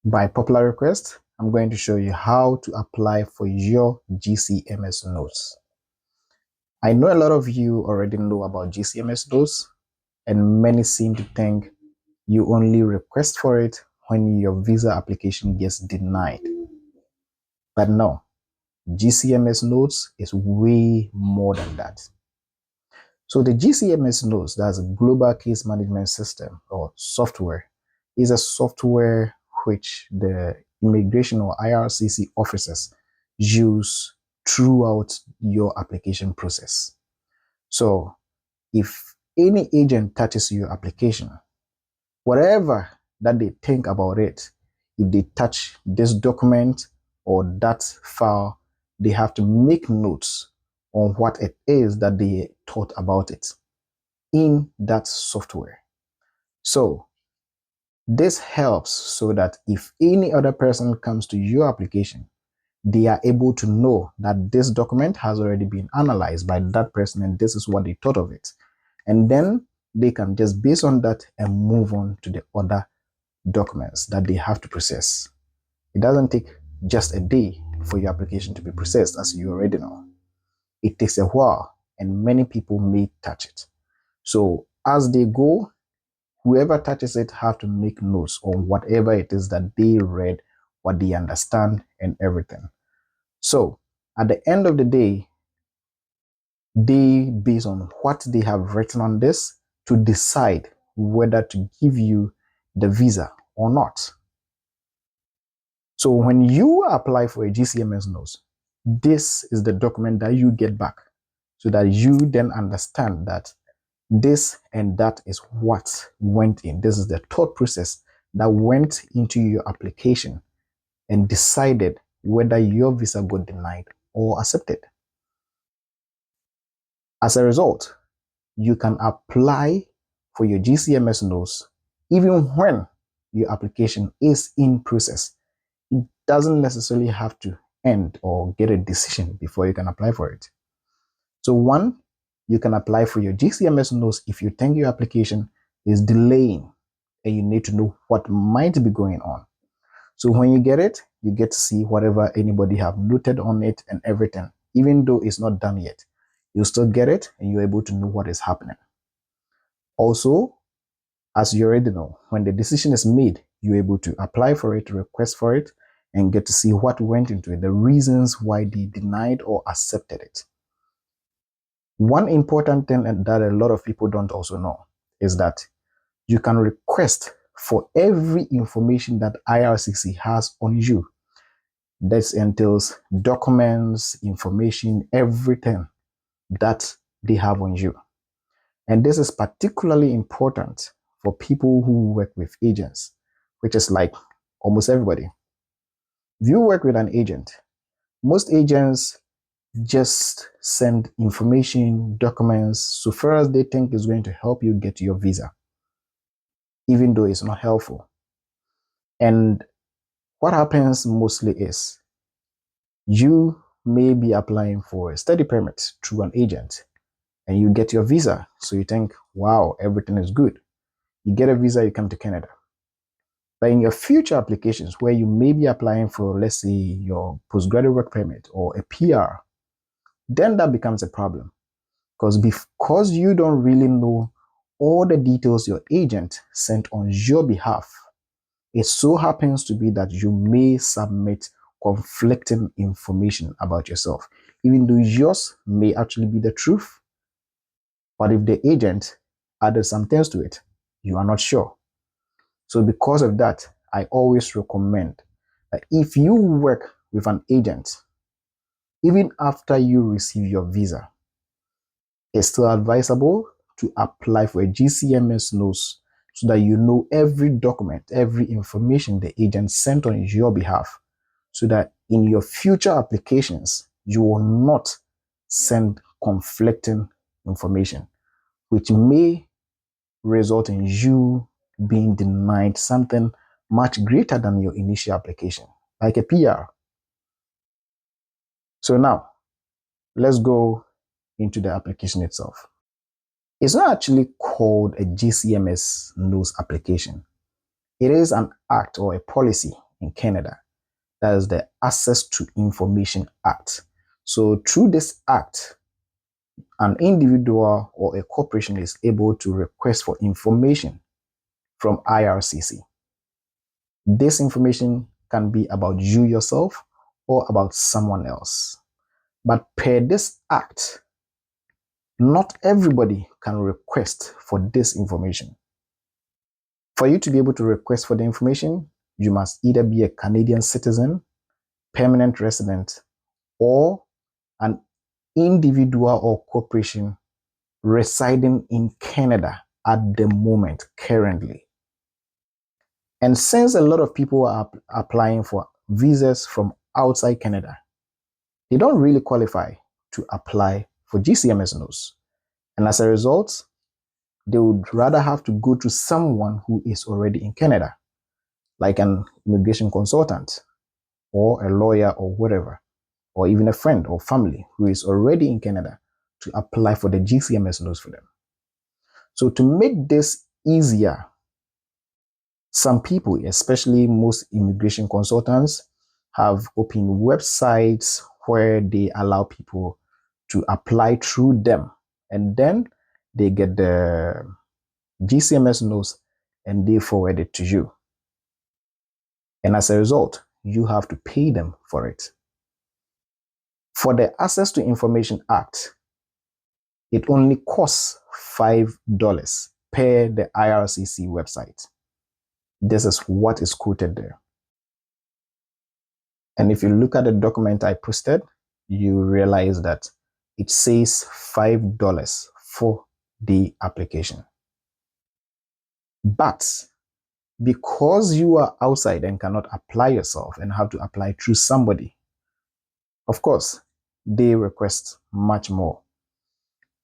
By popular request, I'm going to show you how to apply for your GCMS notes. I know a lot of you already know about GCMS notes, and many seem to think you only request for it when your visa application gets denied. But no, GCMS notes is way more than that. So the GCMS notes, that's a Global Case Management System or software, is a software which the immigration or IRCC officers use throughout your application process. So if any agent touches your application, whatever that they think about it, if they touch this document or that file, they have to make notes on what it is that they thought about it in that software. So this helps so that if any other person comes to your application, they are able to know that this document has already been analyzed by that person and this is what they thought of it. And then they can just base on that and move on to the other documents that they have to process. It doesn't take just a day for your application to be processed, as you already know. It takes a while and many people may touch it. So as they go, whoever touches it have to make notes on whatever it is that they read, what they understand, and everything. So at the end of the day, they, based on what they have written on this, to decide whether to give you the visa or not. So when you apply for a GCMS note, this is the document that you get back so that you then understand that this and that is what went in. This is the thought process that went into your application and decided whether your visa got denied or accepted. As a result, you can apply for your GCMS notes even when your application is in process. It doesn't necessarily have to end or get a decision before you can apply for it. So one, you can apply for your GCMS notes if you think your application is delaying and you need to know what might be going on. So when you get it, you get to see whatever anybody have noted on it and everything. Even though it's not done yet, you still get it and you're able to know what is happening. Also, as you already know, when the decision is made, you're able to apply for it, request for it, and get to see what went into it, the reasons why they denied or accepted it. One important thing that a lot of people don't also know is that you can request for every information that IRCC has on you. This entails documents, information, everything that they have on you. And this is particularly important for people who work with agents, which is like almost everybody. If you work with an agent, most agents just send information, documents, so far as they think is going to help you get your visa, even though it's not helpful. And what happens mostly is you may be applying for a study permit through an agent and you get your visa. So you think, wow, everything is good. You get a visa, you come to Canada. But in your future applications where you may be applying for, let's say, your postgraduate work permit or a PR, then that becomes a problem. Because you don't really know all the details your agent sent on your behalf, it so happens to be that you may submit conflicting information about yourself, even though yours may actually be the truth. But if the agent added some things to it, you are not sure. So because of that, I always recommend that if you work with an agent, even after you receive your visa, it's still advisable to apply for a GCMS notes so that you know every document, every information the agent sent on your behalf, so that in your future applications, you will not send conflicting information, which may result in you being denied something much greater than your initial application, like a PR. So now, let's go into the application itself. It's not actually called a GCMS notes application. It is an act or a policy in Canada. That is the Access to Information Act. So through this act, an individual or a corporation is able to request for information from IRCC. This information can be about you yourself or about someone else. But per this act, not everybody can request for this information. For you to be able to request for the information, you must either be a Canadian citizen, permanent resident, or an individual or corporation residing in Canada at the moment, currently. And since a lot of people are applying for visas from outside Canada, they don't really qualify to apply for GCMS notes. And as a result, they would rather have to go to someone who is already in Canada, like an immigration consultant or a lawyer or whatever, or even a friend or family who is already in Canada to apply for the GCMS notes for them. So to make this easier, some people, especially most immigration consultants, have opened websites where they allow people to apply through them, and then they get the GCMS notes and they forward it to you. And as a result, you have to pay them for it. For the Access to Information Act, it only costs $5 per the IRCC website. This is what is quoted there. And if you look at the document I posted, you realize that it says $5 for the application. But because you are outside and cannot apply yourself and have to apply through somebody, of course, they request much more.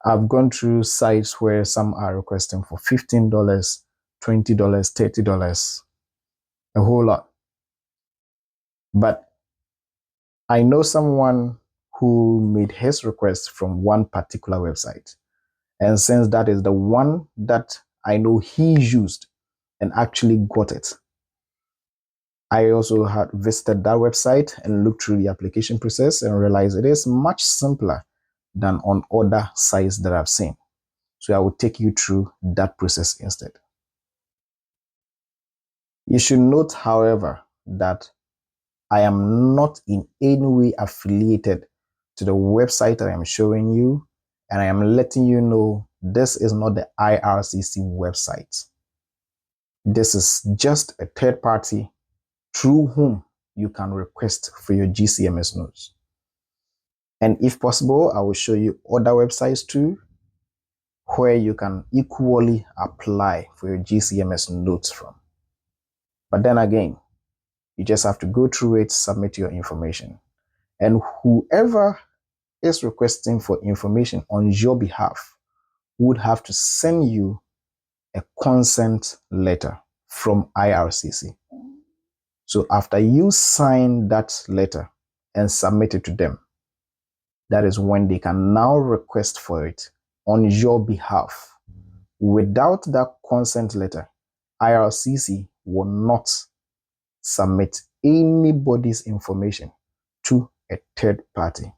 I've gone through sites where some are requesting for $15, $20, $30, a whole lot. But I know someone who made his request from one particular website. And since that is the one that I know he used and actually got it, I also had visited that website and looked through the application process and realized it is much simpler than on other sites that I've seen. So I will take you through that process instead. You should note, however, that I am not in any way affiliated to the website that I'm showing you, and I am letting you know this is not the IRCC website. This is just a third party through whom you can request for your GCMS notes. And if possible, I will show you other websites too, where you can equally apply for your GCMS notes from. But then again, you just have to go through it, submit your information. And whoever is requesting for information on your behalf would have to send you a consent letter from IRCC. So after you sign that letter and submit it to them, that is when they can now request for it on your behalf. Without that consent letter, IRCC will not submit anybody's information to a third party.